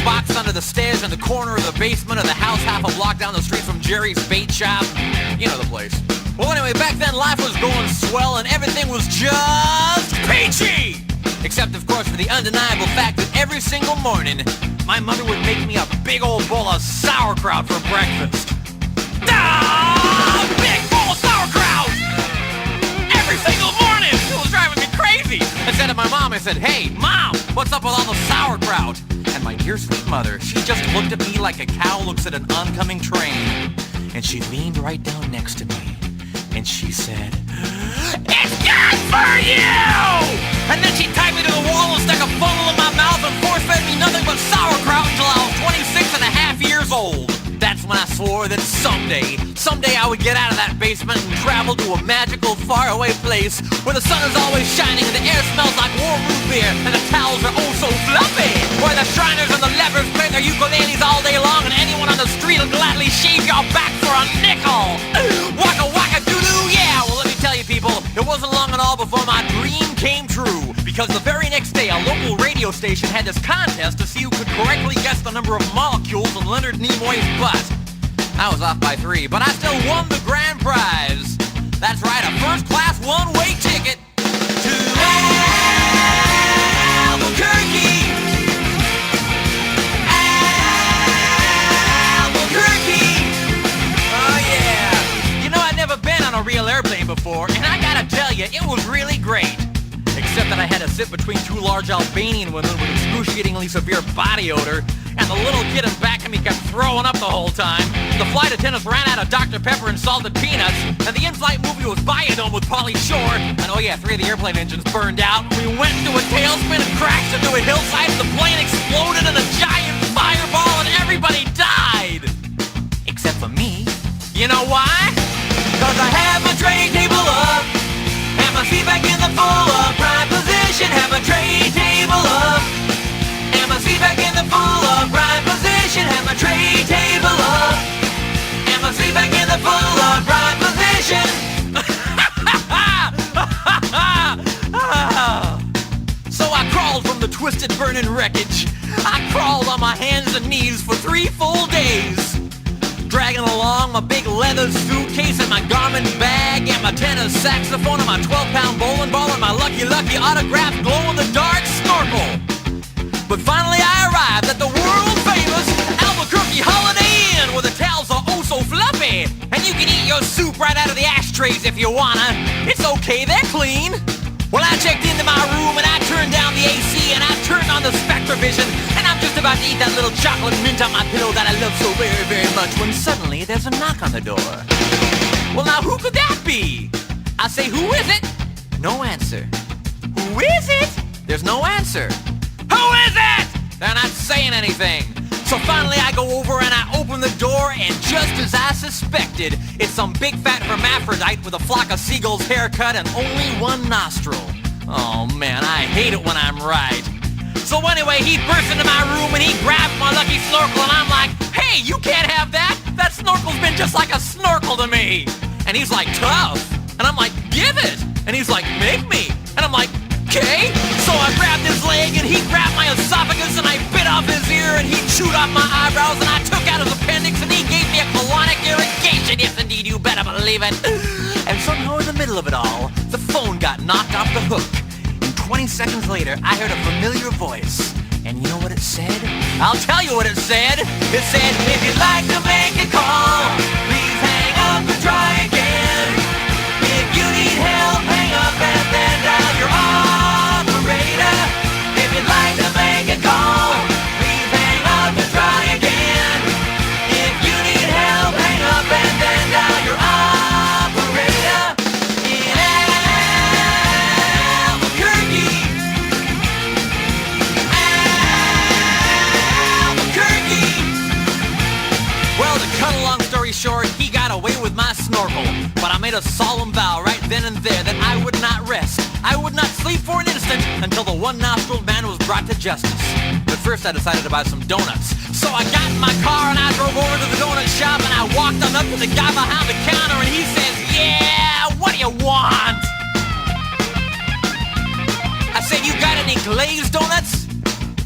box under the stairs in the corner of the basement of the house half a block down the street from Jerry's bait shop. You know the place. Well, anyway, back then life was going swell and everything was just peachy! Except, of course, for the undeniable fact that every single morning, my mother would make me a big old bowl of sauerkraut for breakfast. Big bowl of sauerkraut! Every single morning! It was driving me crazy! I said to my mom, I said, "Hey, Mom, what's up with all the sauerkraut?" And my dear sweet mother, she just looked at me like a cow looks at an oncoming train. And she leaned right down next to me. And she said, "It's good for you!" And then she tied me to the wall and stuck a funnel in my mouth and force-fed me nothing but sauerkraut until I was 26 and a half years old. That's when I swore that someday I would get out of that basement and travel to a magical, faraway place where the sun is always shining and the air smells like warm root beer and the towels are oh so fluffy. Where the Shriners and the lepers play their ukuleles all day long and anyone on the street will gladly shave your back for a nickel. Waka waka doo-doo, yeah! Well, let me tell you people, it wasn't long at all before my dream came true. Because the very next day, a local radio station had this contest to see who could correctly guess the number of molecules in Leonard Nimoy's butt. I was off by 3, but I still won the grand prize. That's right, a first-class one-way ticket to Albuquerque. Albuquerque. Oh, yeah. You know, I'd never been on a real airplane before, and I gotta tell you, it was really great. Except that I had to sit between 2 large Albanian women with excruciatingly severe body odor, and the little kid in back of me kept throwing up the whole time. The flight attendants ran out of Dr. Pepper and salted peanuts, and the in-flight movie was Biodome with Pauly Shore, and oh yeah, 3 of the airplane engines burned out. We went into a tailspin and crashed into a hillside, and the plane exploded in a giant fireball, and everybody died! Except for me. You know why? 'Cause I had my tray table up, and my feet back in the full upright position. Have my tray table up, and my feet back in the full upright position. Have my tray table up, and my feet back in the full upright position. So I crawled from the twisted burning wreckage. I crawled on my hands and knees for 3 full days, dragging along my big leather suitcase and my Garmin bag and my tenor saxophone and my 12-pound bowling ball and my Lucky Lucky autographed glow-in-the-dark snorkel. But finally I arrived at the world-famous Albuquerque Holiday Inn where the towels are oh so fluffy and you can eat your soup right out of the ashtrays if you wanna. It's okay, they're clean. Well, I checked into my room and I turned down the AC and I turned on the Spectrovision and I'm just about to eat that little chocolate mint on my pillow that I love so very, very much when suddenly there's a knock on the door. Well, now who could that be? I say, who is it? No answer. Who is it? There's no answer. Who is it? They're not saying anything. So finally I go over and I open the door and just as I suspected, it's some big fat hermaphrodite with a flock of seagulls haircut and only one nostril. Oh man, I hate it when I'm right. So anyway, he burst into my room and he grabbed my lucky snorkel and I'm like, "Hey, you can't have that! That snorkel's been just like a snorkel to me!" And he's like, "Tough." And I'm like, "Give it!" And he's like, "Make me!" And I'm like, "Okay." So I grabbed his leg and he grabbed my esophagus and I bit off his ear and he chewed off my eyebrows and I took out his appendix and he gave me a colonic irrigation. Yes, indeed, you better believe it. And somehow in the middle of it all, the phone got knocked off the hook. And 20 seconds later, I heard a familiar voice. And you know what it said? I'll tell you what it said. It said, "If you'd like to make a call, please hang up and try again. If you need help, hang up and then dial your operator. If you'd like to make a call, please hang up and try again. If you need help, hang up and then dial your operator in Albuquerque. Albuquerque." Well, to cut a long story short, he got away with my snorkel. But I made a solemn vow right then and there that I would not rest. I would not sleep for an instant until the one-nostriled man was brought to justice. But first I decided to buy some donuts. So I got in my car and I drove over to the donut shop and I walked on up to the guy behind the counter and he says, "Yeah, what do you want?" I said, "You got any glazed donuts?"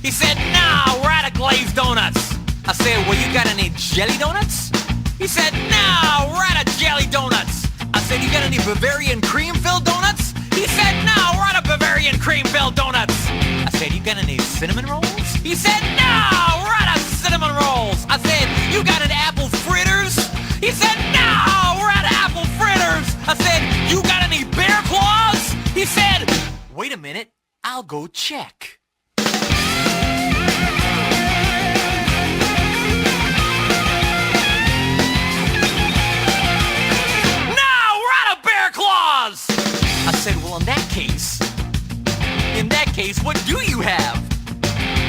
He said, "No, we're out of glazed donuts. I said, well, you got any jelly donuts? He said, no, we're out of jelly donuts. I said, you got any Bavarian cream-filled donuts? He said, no, we're out of Bavarian cream-filled donuts. I said, you got any cinnamon rolls? He said, no, we're out of cinnamon rolls. I said, you got any apple fritters? He said, no, we're out of apple fritters. I said, you got any bear claws? He said, wait a minute, I'll go check. I said, well, in that case, what do you have?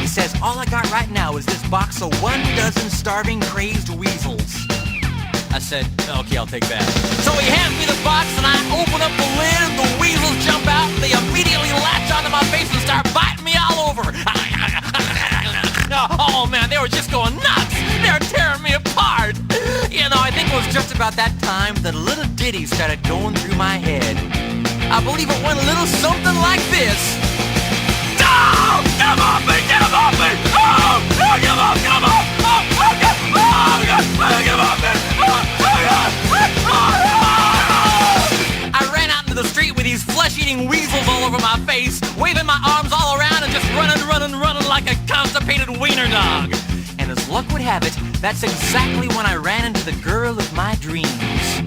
He says, all I got right now is this box of 12 starving, crazed weasels. I said, okay, I'll take that. So he hands me the box, and I open up the lid, and the weasels jump out, and they immediately latch onto my face and start biting me all over. Oh, man, they were just going nuts. They were tearing me apart. You know, I think it was just about that time that a little ditty started going through my head. I believe it went a little something like this. Oh, get him off me! Get him off me! Oh, get him off! Get him off! Oh, get him off! Get him off me! I ran out into the street with these flesh-eating weasels all over my face, waving my arms all around and just running like a constipated wiener dog. And as luck would have it, that's exactly when I ran into the girl of my dreams.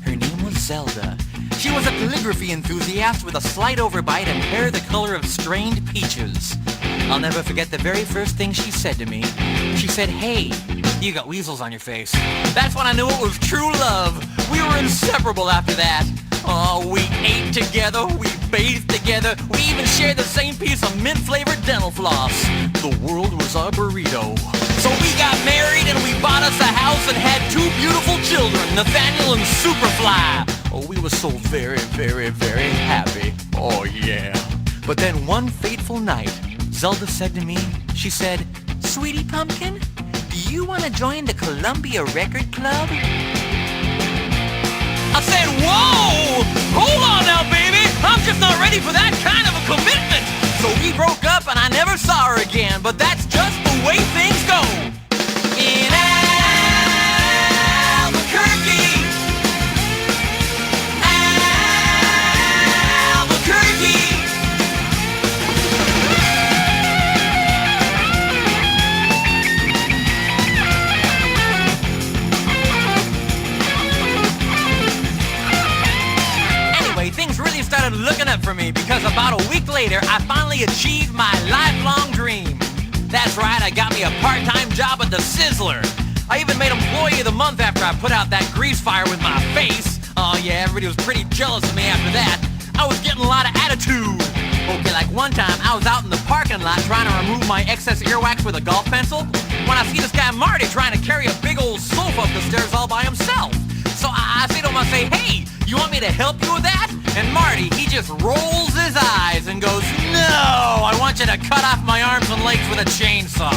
Her name was Zelda. She was a calligraphy enthusiast with a slight overbite and hair the color of strained peaches. I'll never forget the very first thing she said to me. She said, hey, you got weasels on your face. That's when I knew it was true love. We were inseparable after that. Oh, we ate together, we bathed together, we even shared the same piece of mint-flavored dental floss. The world was our burrito. So we got married and we bought us a house and had 2 beautiful children, Nathaniel and Superfly. Oh, we were so very, very, very happy. Oh, yeah. But then one fateful night, Zelda said to me, she said, Sweetie Pumpkin, do you want to join the Columbia Record Club? I said, whoa! Hold on now, baby! I'm just not ready for that kind of a commitment! So we broke up and I never saw her again, but that's just the way things go. In Albuquerque! Things really started looking up for me because about a week later, I finally achieved my lifelong dream. That's right, I got me a part-time job at the Sizzler. I even made Employee of the Month after I put out that grease fire with my face. Oh yeah, everybody was pretty jealous of me after that. I was getting a lot of attitude. Okay, like one time, I was out in the parking lot trying to remove my excess earwax with a golf pencil when I see this guy Marty trying to carry a big old sofa up the stairs all by himself. So I say to him, I say, hey, you want me to help you with that? And Marty, he just rolls his eyes and goes, no, I want you to cut off my arms and legs with a chainsaw.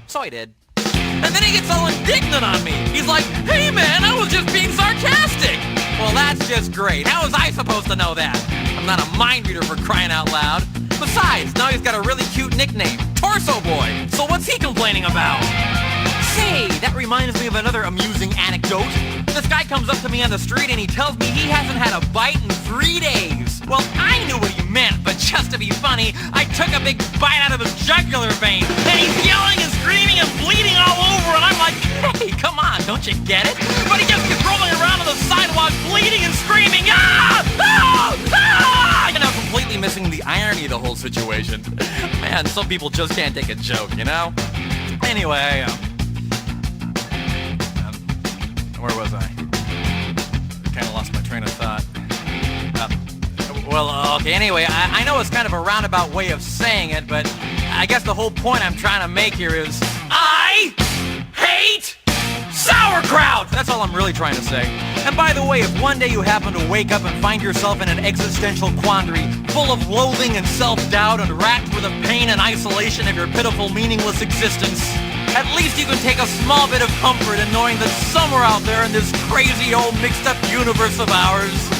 So I did. And then he gets all indignant on me. He's like, hey man, I was just being sarcastic. Well, that's just great. How was I supposed to know that? I'm not a mind reader for crying out loud. Besides, now he's got a really cute nickname, Torso Boy. So what's he complaining about? Say, that reminds me of another amusing anecdote. This guy comes up to me on the street and he tells me he hasn't had a bite in 3 days. Well, I knew what he meant, but just to be funny, I took a big bite out of his jugular vein. And he's yelling and screaming and bleeding all over, and I'm like, hey, come on, don't you get it? But he just keeps rolling around on the sidewalk, bleeding and screaming, ah! Ah! Ah! You know, completely missing the irony of the whole situation. Man, some people just can't take a joke, you know? Anyway, where was I? Kind of lost my train of thought. Okay, anyway, I know it's kind of a roundabout way of saying it, but I guess the whole point I'm trying to make here is I hate sauerkraut! That's all I'm really trying to say. And by the way, if one day you happen to wake up and find yourself in an existential quandary, full of loathing and self-doubt and racked with the pain and isolation of your pitiful, meaningless existence, at least you can take a small bit of comfort in knowing that somewhere out there in this crazy old mixed-up universe of ours,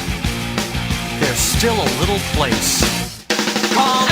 there's still a little place called